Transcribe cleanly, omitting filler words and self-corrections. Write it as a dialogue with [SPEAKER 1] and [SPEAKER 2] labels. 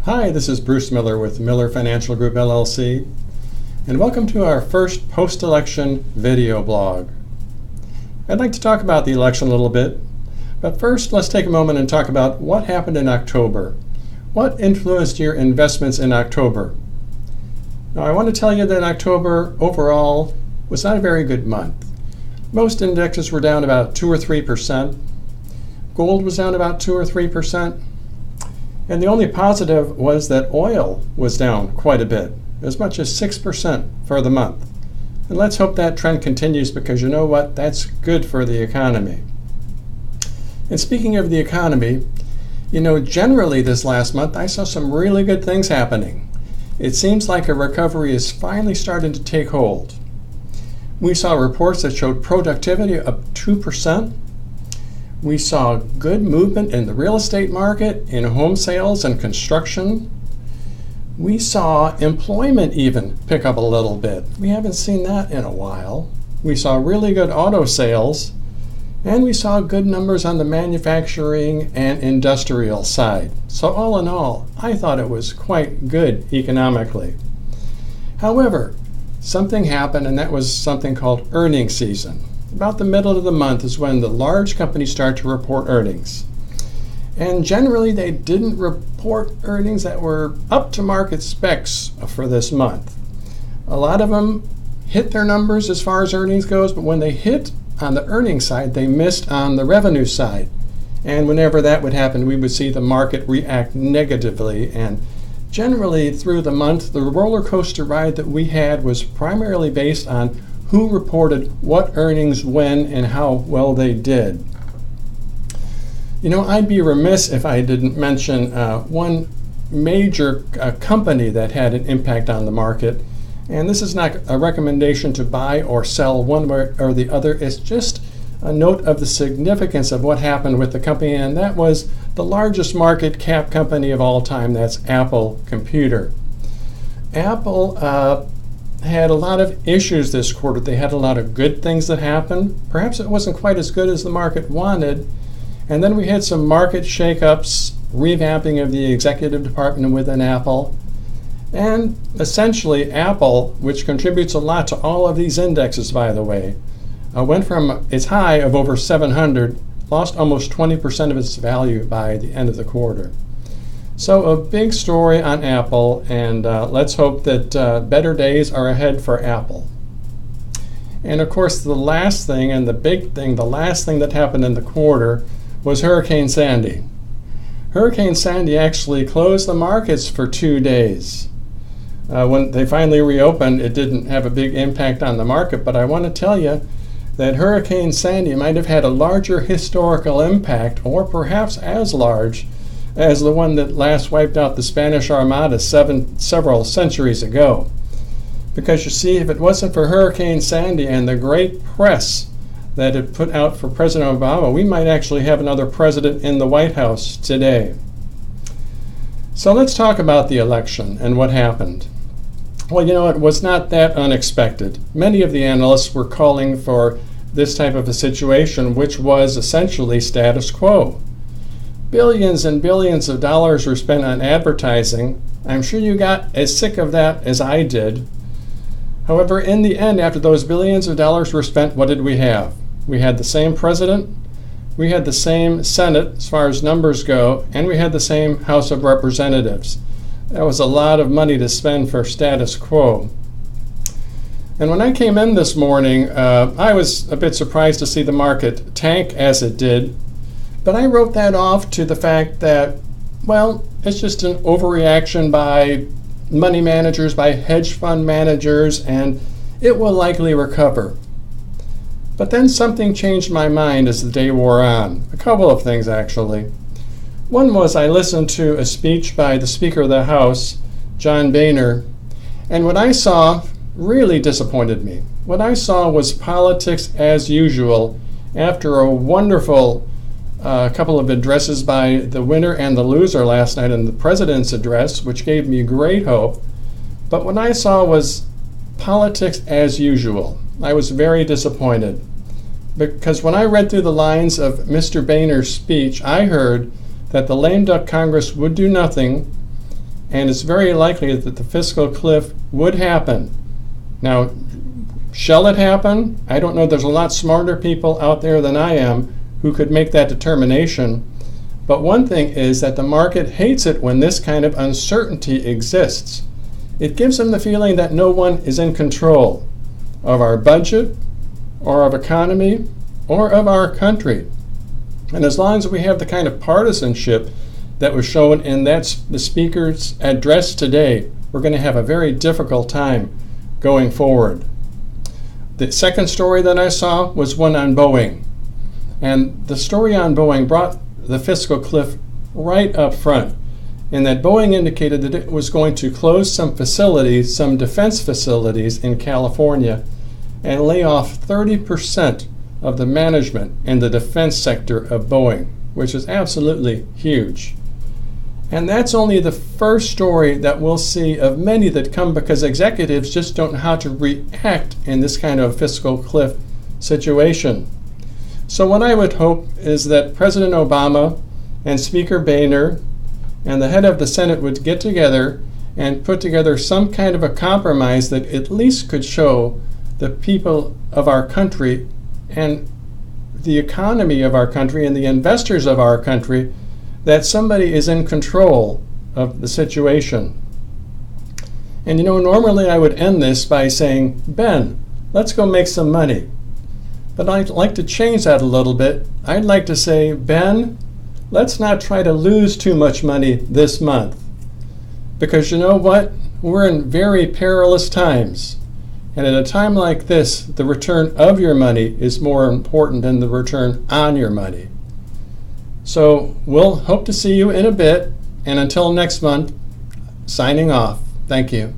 [SPEAKER 1] Hi, this is Bruce Miller with Miller Financial Group LLC, and welcome to our first post-election video blog. I'd like to talk about the election a little bit, but first let's take a moment and talk about what happened in October. What influenced your investments in October? Now, I want to tell you that October overall was not a very good month. Most indexes were down about 2 or 3%. Gold was down about 2 or 3%. And the only positive was that oil was down quite a bit, as much as 6% for the month. And let's hope that trend continues, because you know what? That's good for the economy. And speaking of the economy, generally this last month I saw some really good things happening. It seems like a recovery is finally starting to take hold. We saw reports that showed productivity up 2%. We saw good movement in the real estate market, in home sales and construction. We saw employment even pick up a little bit. We haven't seen that in a while. We saw really good auto sales, and we saw good numbers on the manufacturing and industrial side. So all in all, I thought it was quite good economically. However, something happened, and that was something called earnings season. About the middle of the month is when the large companies start to report earnings. And generally they didn't report earnings that were up to market specs for this month. A lot of them hit their numbers as far as earnings goes, but when they hit on the earnings side, they missed on the revenue side. And whenever that would happen, we would see the market react negatively. And generally through the month, the roller coaster ride that we had was primarily based on who reported what earnings when and how well they did. I'd be remiss if I didn't mention one major company that had an impact on the market. And this is not a recommendation to buy or sell one way or the other. It's just a note of the significance of what happened with the company, and that was the largest market cap company of all time. That's Apple Computer. Apple had a lot of issues this quarter. They had a lot of good things that happened. Perhaps it wasn't quite as good as the market wanted. And then we had some market shakeups, revamping of the executive department within Apple. And essentially Apple, which contributes a lot to all of these indexes, by the way, went from its high of over 700, lost almost 20% of its value by the end of the quarter. So a big story on Apple, and let's hope that better days are ahead for Apple. And of course, the last thing and the big thing, the last thing that happened in the quarter was Hurricane Sandy. Hurricane Sandy actually closed the markets for 2 days. When they finally reopened, it didn't have a big impact on the market, but I want to tell you that Hurricane Sandy might have had a larger historical impact, or perhaps as large as the one that last wiped out the Spanish Armada several centuries ago. Because you see, if it wasn't for Hurricane Sandy and the great press that it put out for President Obama, we might actually have another president in the White House today. So let's talk about the election and what happened. Well, it was not that unexpected. Many of the analysts were calling for this type of a situation, which was essentially status quo. Billions and billions of dollars were spent on advertising. I'm sure you got as sick of that as I did. However, in the end, after those billions of dollars were spent, what did we have? We had the same president, we had the same Senate as far as numbers go, and we had the same House of Representatives. That was a lot of money to spend for status quo. And when I came in this morning, I was a bit surprised to see the market tank as it did. But I wrote that off to the fact that, well, it's just an overreaction by money managers, by hedge fund managers, and it will likely recover. But then something changed my mind as the day wore on. A couple of things, actually. One was I listened to a speech by the Speaker of the House, John Boehner, and what I saw really disappointed me. What I saw was politics as usual after a wonderful couple of addresses by the winner and the loser last night in the president's address, which gave me great hope. But what I saw was politics as usual. I was very disappointed, because when I read through the lines of Mr. Boehner's speech, I heard that the lame duck Congress would do nothing, and it's very likely that the fiscal cliff would happen. Now, shall it happen? I don't know. There's a lot smarter people out there than I am who could make that determination. But one thing is that the market hates it when this kind of uncertainty exists. It gives them the feeling that no one is in control of our budget, or of economy, or of our country. And as long as we have the kind of partisanship that was shown in the speaker's address today, we're going to have a very difficult time going forward. The second story that I saw was one on Boeing. And the story on Boeing brought the fiscal cliff right up front, in that Boeing indicated that it was going to close some facilities, some defense facilities in California, and lay off 30% of the management in the defense sector of Boeing, which is absolutely huge. And that's only the first story that we'll see of many that come, because executives just don't know how to react in this kind of fiscal cliff situation. So what I would hope is that President Obama and Speaker Boehner and the head of the Senate would get together and put together some kind of a compromise that at least could show the people of our country and the economy of our country and the investors of our country that somebody is in control of the situation. And normally I would end this by saying, Ben, let's go make some money. But I'd like to change that a little bit. I'd like to say, Ben, let's not try to lose too much money this month. Because you know what? We're in very perilous times. And at a time like this, the return of your money is more important than the return on your money. So we'll hope to see you in a bit. And until next month, signing off. Thank you.